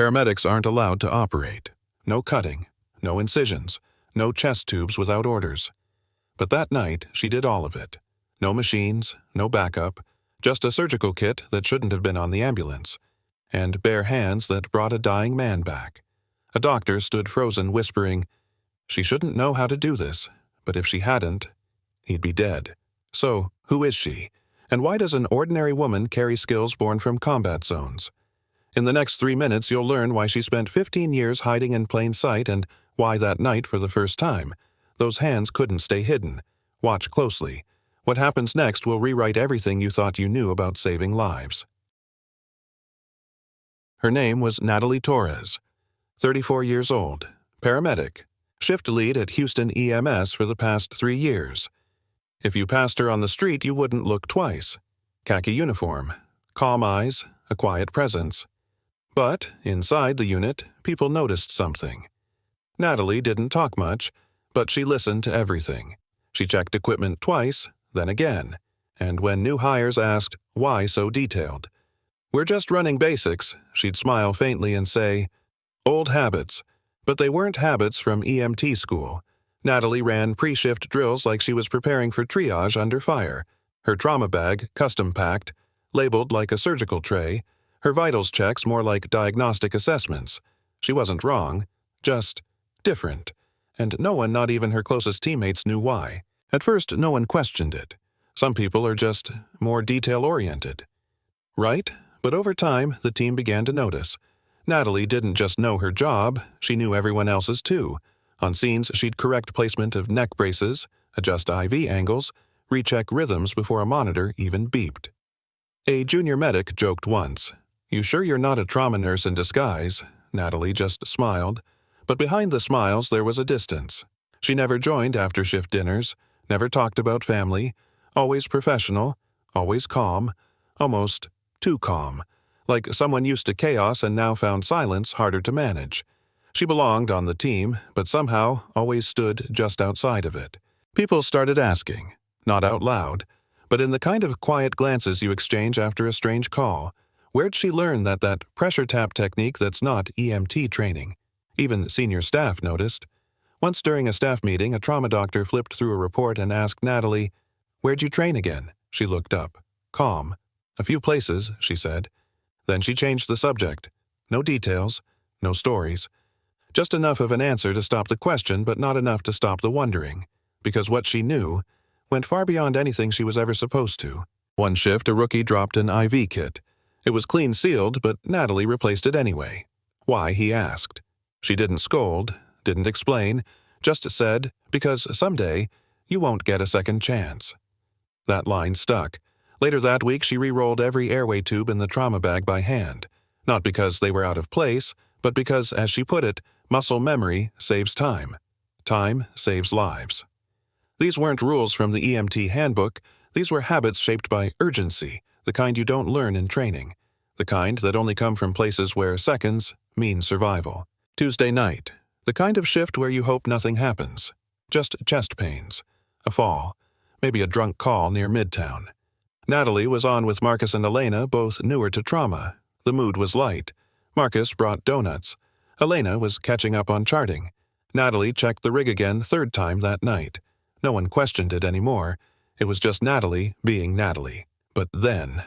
Paramedics aren't allowed to operate. No cutting, no incisions, no chest tubes without orders. But that night, she did all of it. No machines, no backup, just a surgical kit that shouldn't have been on the ambulance, and bare hands that brought a dying man back. A doctor stood frozen, whispering, "She shouldn't know how to do this, but if she hadn't, he'd be dead." So, who is she? And why does an ordinary woman carry skills born from combat zones? In the next 3 minutes, you'll learn why she spent 15 years hiding in plain sight and why that night, for the first time, those hands couldn't stay hidden. Watch closely. What happens next will rewrite everything you thought you knew about saving lives. Her name was Natalie Torres, 34 years old, paramedic, shift lead at Houston EMS for the past 3 years. If you passed her on the street, you wouldn't look twice. Khaki uniform, calm eyes, a quiet presence. But, inside the unit, people noticed something. Natalie didn't talk much, but she listened to everything. She checked equipment twice, then again. And when new hires asked, "Why so detailed?" "We're just running basics," she'd smile faintly and say, "Old habits." But they weren't habits from EMT school. Natalie ran pre-shift drills like she was preparing for triage under fire. Her trauma bag, custom-packed, labeled like a surgical tray. Her vitals checks more like diagnostic assessments. She wasn't wrong, just different. And no one, not even her closest teammates, knew why. At first, no one questioned it. Some people are just more detail-oriented. Right? But over time, the team began to notice. Natalie didn't just know her job, she knew everyone else's too. On scenes, she'd correct placement of neck braces, adjust IV angles, recheck rhythms before a monitor even beeped. A junior medic joked once, "You sure you're not a trauma nurse in disguise?" Natalie just smiled. But behind the smiles there was a distance. She never joined after-shift dinners, never talked about family, always professional, always calm, almost too calm, like someone used to chaos and now found silence harder to manage. She belonged on the team, but somehow always stood just outside of it. People started asking, not out loud, but in the kind of quiet glances you exchange after a strange call. Where'd she learn that pressure tap technique that's not EMT training? Even senior staff noticed. Once during a staff meeting, a trauma doctor flipped through a report and asked Natalie, "Where'd you train again?" She looked up, calm. "A few places," she said. Then she changed the subject. No details, no stories. Just enough of an answer to stop the question, but not enough to stop the wondering. Because what she knew went far beyond anything she was ever supposed to. One shift, a rookie dropped an IV kit. It was clean sealed, but Natalie replaced it anyway. Why, he asked. She didn't scold, didn't explain, just said, "Because someday you won't get a second chance." That line stuck. Later that week, she re-rolled every airway tube in the trauma bag by hand. Not because they were out of place, but because, as she put it, muscle memory saves time. Time saves lives. These weren't rules from the EMT handbook. These were habits shaped by urgency, the kind you don't learn in training, the kind that only come from places where seconds mean survival. Tuesday night, the kind of shift where you hope nothing happens. Just chest pains, a fall, maybe a drunk call near Midtown. Natalie was on with Marcus and Elena, both newer to trauma. The mood was light. Marcus brought donuts. Elena was catching up on charting. Natalie checked the rig again, third time that night. No one questioned it anymore. It was just Natalie being Natalie. But then...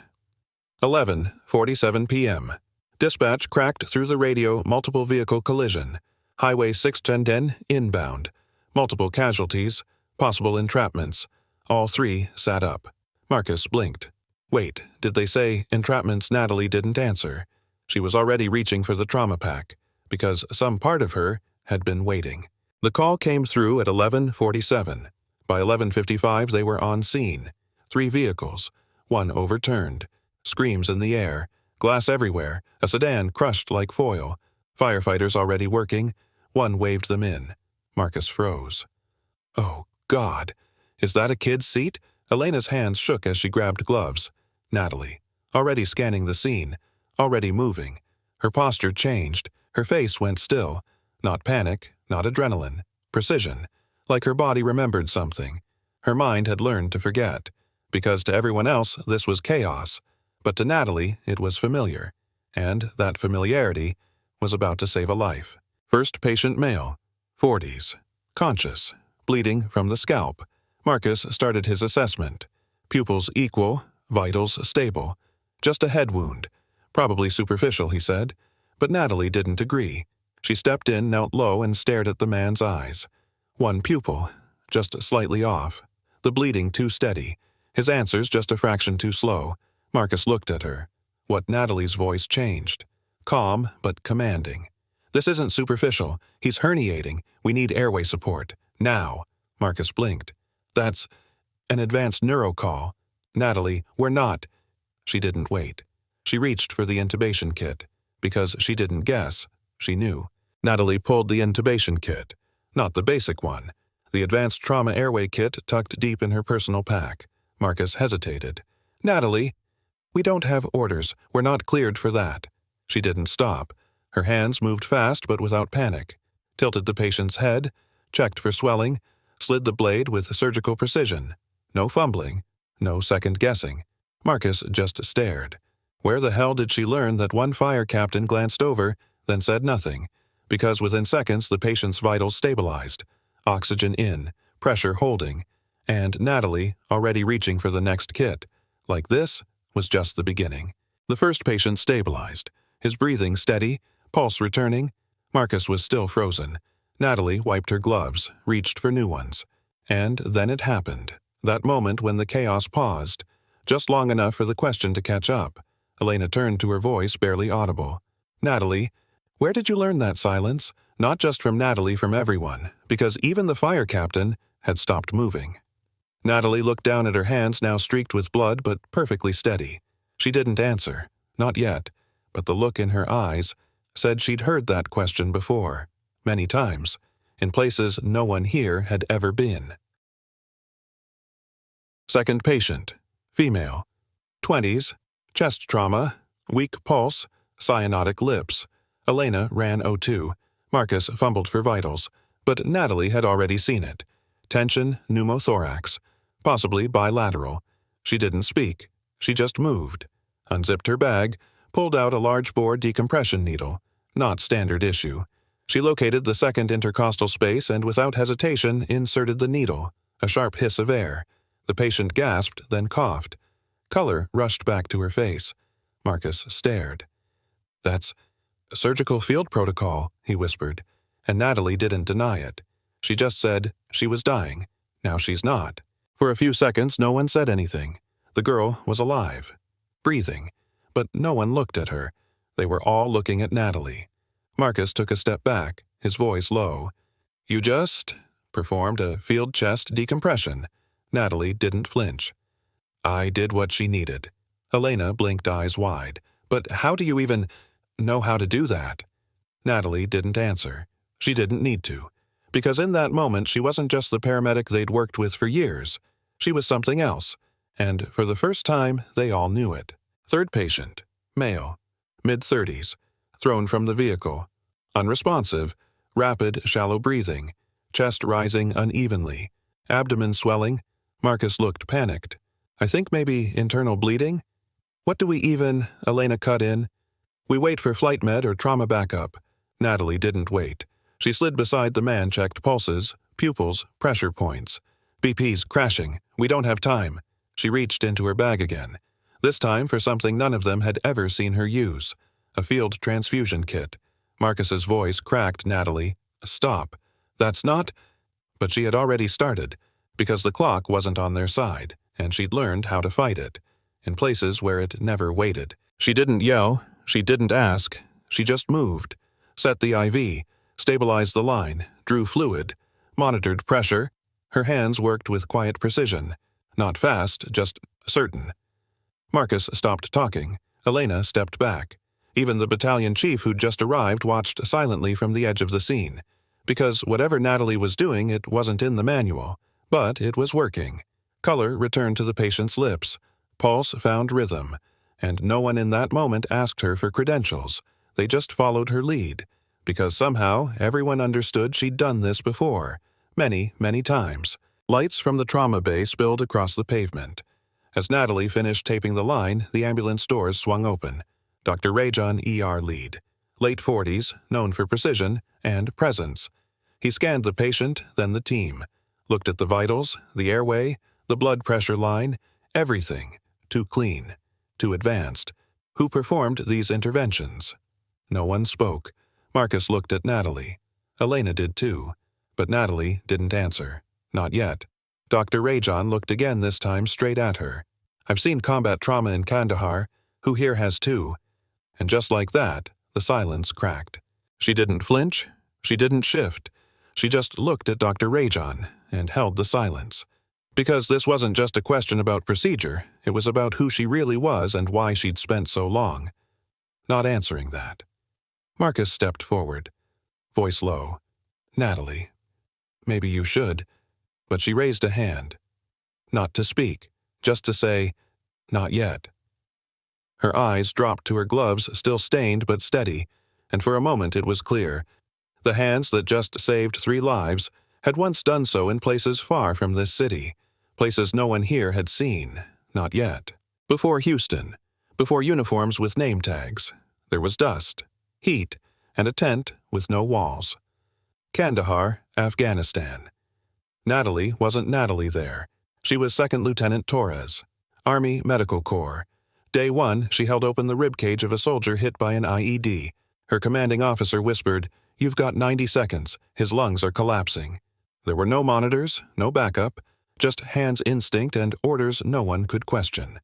11:47 p.m. Dispatch cracked through the radio, multiple vehicle collision. Highway 610 inbound. Multiple casualties, possible entrapments. All three sat up. Marcus blinked. Wait, did they say entrapments? Natalie didn't answer. She was already reaching for the trauma pack, because some part of her had been waiting. The call came through at 11:47. By 11:55 they were on scene. 3 vehicles, one overturned. Screams in the air, glass everywhere, a sedan crushed like foil. Firefighters already working. One waved them in. Marcus froze. Oh, God. Is that a kid's seat? Elena's hands shook as she grabbed gloves. Natalie, already scanning the scene, already moving. Her posture changed. Her face went still. Not panic, not adrenaline. Precision. Like her body remembered something. Her mind had learned to forget. Because to everyone else, this was chaos. But to Natalie, it was familiar. And that familiarity was about to save a life. First patient male, 40s, conscious, bleeding from the scalp. Marcus started his assessment. Pupils equal, vitals stable. Just a head wound. Probably superficial, he said. But Natalie didn't agree. She stepped in, knelt low, and stared at the man's eyes. One pupil, just slightly off. The bleeding too steady. His answers just a fraction too slow. Marcus looked at her. What Natalie's voice changed. Calm, but commanding. This isn't superficial. He's herniating. We need airway support. Now. Marcus blinked. That's an advanced neuro call. Natalie, we're not. She didn't wait. She reached for the intubation kit. Because she didn't guess. She knew. Natalie pulled the intubation kit. Not the basic one. The advanced trauma airway kit tucked deep in her personal pack. Marcus hesitated. Natalie, we don't have orders. We're not cleared for that. She didn't stop. Her hands moved fast but without panic. Tilted the patient's head, checked for swelling, slid the blade with surgical precision. No fumbling, no second guessing. Marcus just stared. Where the hell did she learn that one fire captain glanced over, then said nothing? Because within seconds the patient's vitals stabilized. Oxygen in, pressure holding, and Natalie already reaching for the next kit. Like this was just the beginning. The first patient stabilized, his breathing steady, pulse returning. Marcus was still frozen. Natalie wiped her gloves, reached for new ones. And then it happened. That moment when the chaos paused, just long enough for the question to catch up. Elena turned to her voice barely audible. Natalie, where did you learn that silence? Not just from Natalie, from everyone, because even the fire captain had stopped moving. Natalie looked down at her hands, now streaked with blood but perfectly steady. She didn't answer, not yet, but the look in her eyes said she'd heard that question before, many times, in places no one here had ever been. Second patient, female, 20s, chest trauma, weak pulse, cyanotic lips. Elena ran O2. Marcus fumbled for vitals, but Natalie had already seen it. Tension, pneumothorax, possibly bilateral. She didn't speak. She just moved. Unzipped her bag, pulled out a large-bore decompression needle. Not standard issue. She located the second intercostal space and without hesitation inserted the needle. A sharp hiss of air. The patient gasped, then coughed. Color rushed back to her face. Marcus stared. That's surgical field protocol, he whispered, and Natalie didn't deny it. She just said she was dying. Now she's not. For a few seconds, no one said anything. The girl was alive, breathing, but no one looked at her. They were all looking at Natalie. Marcus took a step back, his voice low. You just performed a field chest decompression. Natalie didn't flinch. I did what she needed. Elena blinked eyes wide. But how do you even know how to do that? Natalie didn't answer. She didn't need to. Because in that moment she wasn't just the paramedic they'd worked with for years. She was something else. And for the first time, they all knew it. Third patient, male, mid-30s, thrown from the vehicle. Unresponsive, rapid, shallow breathing, chest rising unevenly, abdomen swelling. Marcus looked panicked. I think maybe internal bleeding? What do we even, Elena cut in. We wait for flight med or trauma backup. Natalie didn't wait. She slid beside the man, checked pulses, pupils, pressure points. BP's crashing. We don't have time. She reached into her bag again. This time for something none of them had ever seen her use. A field transfusion kit. Marcus's voice cracked Natalie. Stop. That's not... But she had already started, because the clock wasn't on their side, and she'd learned how to fight it, in places where it never waited. She didn't yell, she didn't ask, she just moved. Set the IV, stabilized the line, drew fluid, monitored pressure. Her hands worked with quiet precision. Not fast, just certain. Marcus stopped talking. Elena stepped back. Even the battalion chief who'd just arrived watched silently from the edge of the scene. Because whatever Natalie was doing, it wasn't in the manual. But it was working. Color returned to the patient's lips. Pulse found rhythm. And no one in that moment asked her for credentials. They just followed her lead. Because somehow everyone understood she'd done this before. Many, many times. Lights from the trauma bay spilled across the pavement. As Natalie finished taping the line, the ambulance doors swung open. Dr. Rajon, ER lead. late 40s, known for precision and presence. He scanned the patient, then the team, looked at the vitals, the airway, the blood pressure line, everything. Too clean, too advanced. Who performed these interventions? No one spoke. Marcus looked at Natalie. Elena did too, but Natalie didn't answer. Not yet. Dr. Rajan looked again, this time straight at her. I've seen combat trauma in Kandahar. Who here has too? And just like that, the silence cracked. She didn't flinch. She didn't shift. She just looked at Dr. Rajan and held the silence. Because this wasn't just a question about procedure, it was about who she really was and why she'd spent so long not answering that. Marcus stepped forward, voice low. Natalie, maybe you should. But she raised a hand. Not to speak, just to say, not yet. Her eyes dropped to her gloves, still stained but steady, and for a moment it was clear. The hands that just saved 3 lives had once done so in places far from this city, places no one here had seen, not yet. Before Houston, before uniforms with name tags, there was dust, heat, and a tent with no walls. Kandahar, Afghanistan. Natalie wasn't Natalie there. She was Second Lieutenant Torres, Army Medical Corps. Day 1, she held open the ribcage of a soldier hit by an IED. Her commanding officer whispered, "You've got 90 seconds. His lungs are collapsing." There were no monitors, no backup, just hands' instinct and orders no one could question.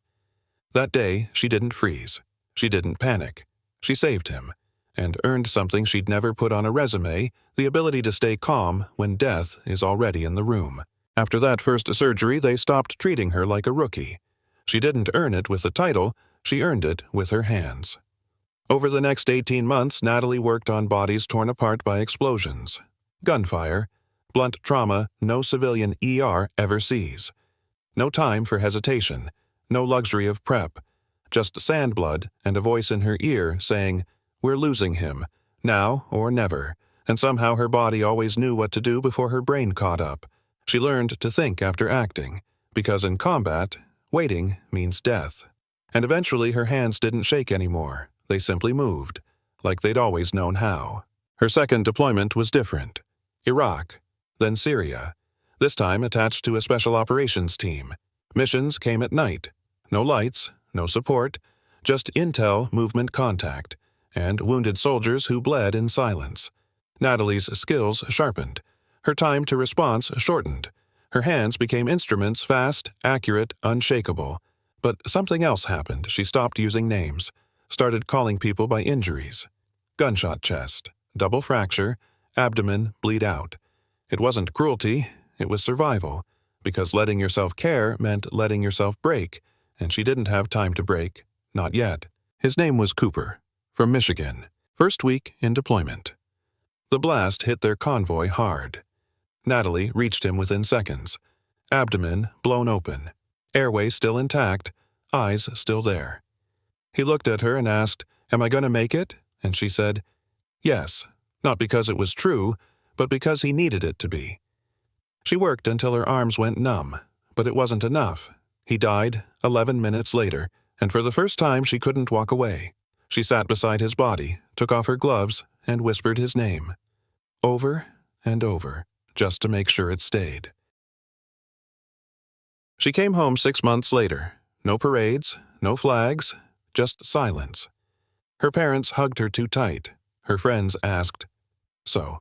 That day, she didn't freeze. She didn't panic. She saved him, and earned something she'd never put on a resume, the ability to stay calm when death is already in the room. After that first surgery, they stopped treating her like a rookie. She didn't earn it with the title, she earned it with her hands. Over the next 18 months, Natalie worked on bodies torn apart by explosions. Gunfire, blunt trauma no civilian ER ever sees. No time for hesitation, no luxury of prep. Just sand blood and a voice in her ear saying, "We're losing him, now or never." And somehow her body always knew what to do before her brain caught up. She learned to think after acting, because in combat, waiting means death. And eventually her hands didn't shake anymore. They simply moved, like they'd always known how. Her second deployment was different. Iraq, then Syria, this time attached to a special operations team. Missions came at night. No lights, no support, just intel movement contact, and wounded soldiers who bled in silence. Natalie's skills sharpened. Her time to response shortened. Her hands became instruments, fast, accurate, unshakable. But something else happened. She stopped using names, started calling people by injuries. Gunshot chest, double fracture, abdomen, bleed out. It wasn't cruelty, it was survival, because letting yourself care meant letting yourself break, and she didn't have time to break, not yet. His name was Cooper, from Michigan, first week in deployment. The blast hit their convoy hard. Natalie reached him within seconds. Abdomen blown open, airway still intact, eyes still there. He looked at her and asked, "Am I going to make it?" And she said, "Yes," not because it was true, but because he needed it to be. She worked until her arms went numb, but it wasn't enough. He died 11 minutes later, and for the first time she couldn't walk away. She sat beside his body, took off her gloves, and whispered his name. Over and over, just to make sure it stayed. She came home 6 months later. No parades, no flags, just silence. Her parents hugged her too tight. Her friends asked, "So,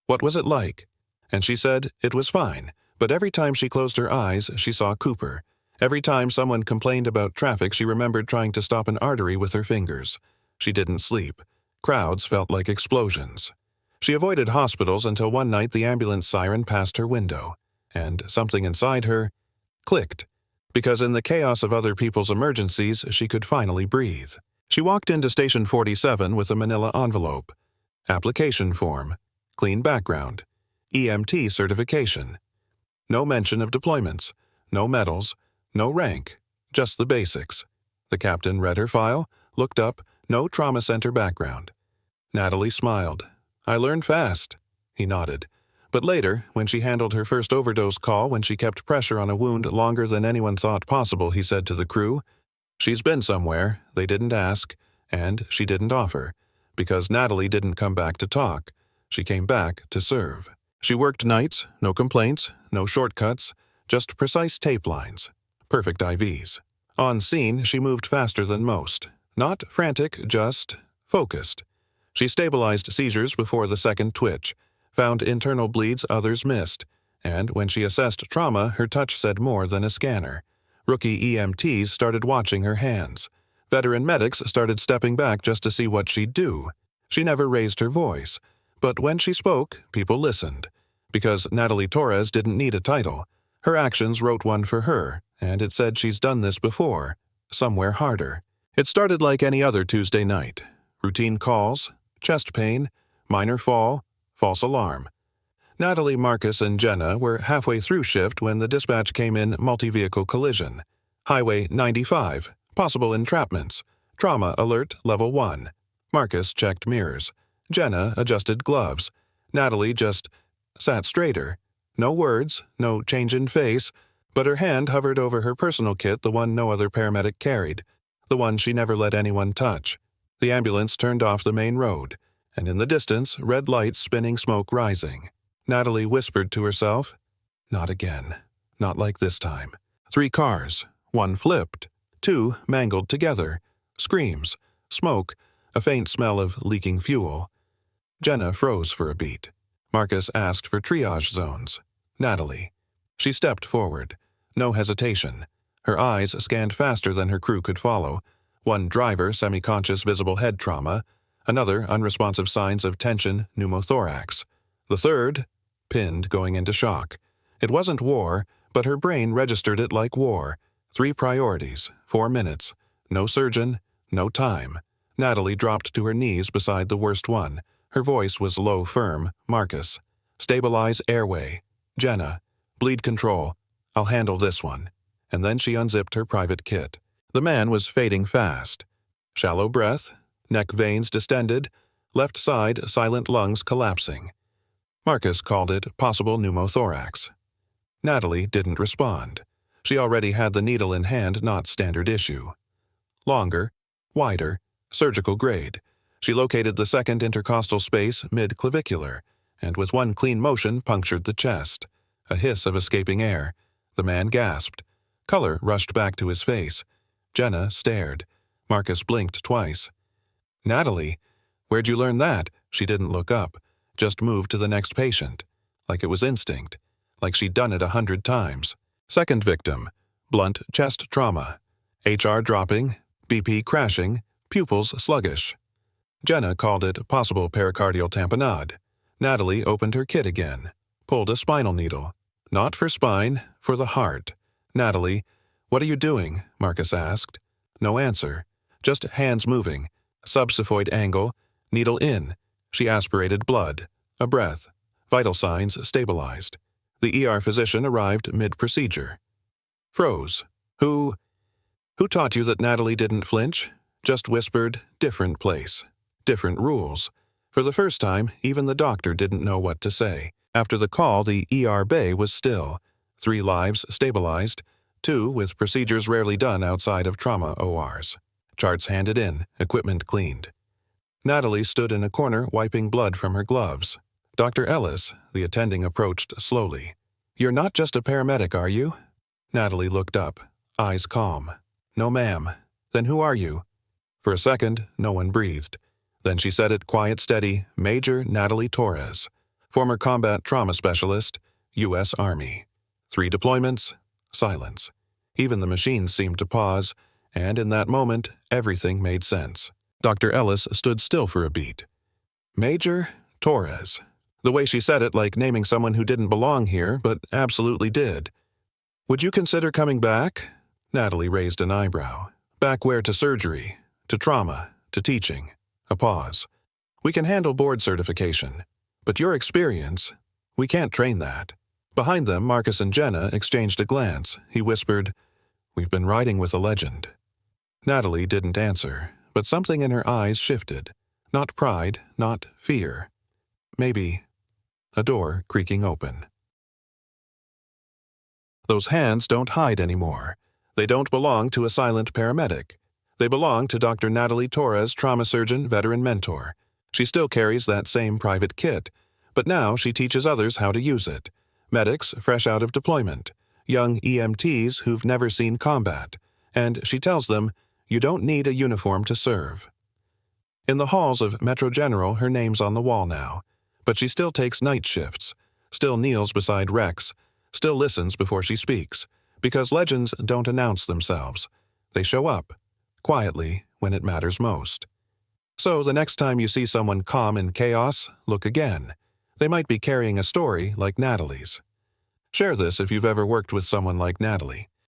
what was it like?" And she said it was fine, but every time she closed her eyes, she saw Cooper. Every time someone complained about traffic, she remembered trying to stop an artery with her fingers. She didn't sleep. Crowds felt like explosions. She avoided hospitals until one night the ambulance siren passed her window, and something inside her clicked, because in the chaos of other people's emergencies, she could finally breathe. She walked into Station 47 with a manila envelope. Application form, clean background, EMT certification. No mention of deployments, no medals, no rank, just the basics. The captain read her file, looked up, no trauma center background. Natalie smiled. "I learned fast." He nodded. But later, when she handled her first overdose call, when she kept pressure on a wound longer than anyone thought possible, he said to the crew, "She's been somewhere, they didn't ask, and she didn't offer. because Natalie didn't come back to talk. She came back to serve. She worked nights, no complaints, no shortcuts, just precise tape lines, perfect IVs. On scene, she moved faster than most. Not frantic, just focused. She stabilized seizures before the second twitch, found internal bleeds others missed, and when she assessed trauma, her touch said more than a scanner. Rookie EMTs started watching her hands. Veteran medics started stepping back just to see what she'd do. She never raised her voice, but when she spoke, people listened. Because Natalie Torres didn't need a title. Her actions wrote one for her, and it said she's done this before, somewhere harder. It started like any other Tuesday night. Routine calls, chest pain, minor fall, false alarm. Natalie, Marcus, and Jenna were halfway through shift when the dispatch came in multi-vehicle collision. Highway 95, possible entrapments. Trauma alert level 1. Marcus checked mirrors. Jenna adjusted gloves. Natalie just sat straighter. No words, no change in face, but her hand hovered over her personal kit, the one no other paramedic carried, the one she never let anyone touch. The ambulance turned off the main road, and in the distance, red lights spinning, smoke rising. Natalie whispered to herself, "Not again. Not like this time." 3 cars. 1 flipped. 2 mangled together. Screams. Smoke. A faint smell of leaking fuel. Jenna froze for a beat. Marcus asked for triage zones. Natalie. She stepped forward. No hesitation. Her eyes scanned faster than her crew could follow. 1 driver, semi-conscious visible head trauma. Another, unresponsive signs of tension, pneumothorax. The third, pinned, going into shock. It wasn't war, but her brain registered it like war. 3 priorities, 4 minutes. No surgeon, no time. Natalie dropped to her knees beside the worst one. Her voice was low, firm. Marcus. Stabilize airway. Jenna. Bleed control. I'll handle this one. And then she unzipped her private kit. The man was fading fast. Shallow breath, neck veins distended, left side silent lungs collapsing. Marcus called it possible pneumothorax. Natalie didn't respond. She already had the needle in hand, not standard issue. Longer, wider, surgical grade. She located the second intercostal space mid-clavicular, and with 1 clean motion punctured the chest. A hiss of escaping air. The man gasped. Color rushed back to his face. Jenna stared. Marcus blinked twice. "Natalie, where'd you learn that?" She didn't look up, just moved to the next patient. Like it was instinct. Like she'd done it 100 times. Second victim. Blunt chest trauma. HR dropping, BP crashing, pupils sluggish. Jenna called it possible pericardial tamponade. Natalie opened her kit again. Pulled a spinal needle. Not for spine, for the heart. Natalie, "What are you doing?" Marcus asked. No answer. Just hands moving. Subxiphoid angle. Needle in. She aspirated blood. A breath. Vital signs stabilized. The ER physician arrived mid-procedure. Froze. Who taught you that Natalie didn't flinch? Just whispered, different place. Different rules. For the first time, even the doctor didn't know what to say. After the call, the ER bay was still. 3 lives stabilized. 2 with procedures rarely done outside of trauma ORs. Charts handed in, equipment cleaned. Natalie stood in a corner wiping blood from her gloves. Dr. Ellis, the attending, approached slowly. "You're not just a paramedic, are you?" Natalie looked up, eyes calm. "No, ma'am." "Then who are you?" For a second, no one breathed. Then she said it quiet, steady, Major Natalie Torres, former combat trauma specialist, U.S. Army. 3 deployments, silence. Even the machines seemed to pause, and in that moment, everything made sense. Dr. Ellis stood still for a beat. Major Torres. The way she said it, like naming someone who didn't belong here, but absolutely did. "Would you consider coming back?" Natalie raised an eyebrow. "Back where? To surgery? To trauma? To teaching?" A pause. "We can handle board certification. But your experience, we can't train that." Behind them, Marcus and Jenna exchanged a glance. He whispered, "We've been riding with a legend." Natalie didn't answer, but something in her eyes shifted. Not pride, not fear. Maybe a door creaking open. Those hands don't hide anymore. They don't belong to a silent paramedic. They belong to Dr. Natalie Torres, trauma surgeon, veteran mentor. She still carries that same private kit, but now she teaches others how to use it. Medics fresh out of deployment, young EMTs who've never seen combat, and she tells them, "You don't need a uniform to serve." In the halls of Metro General, her name's on the wall now, but she still takes night shifts, still kneels beside Rex, still listens before she speaks, because legends don't announce themselves. They show up, quietly, when it matters most. So the next time you see someone calm in chaos, look again. They might be carrying a story like Natalie's. Share this if you've ever worked with someone like Natalie.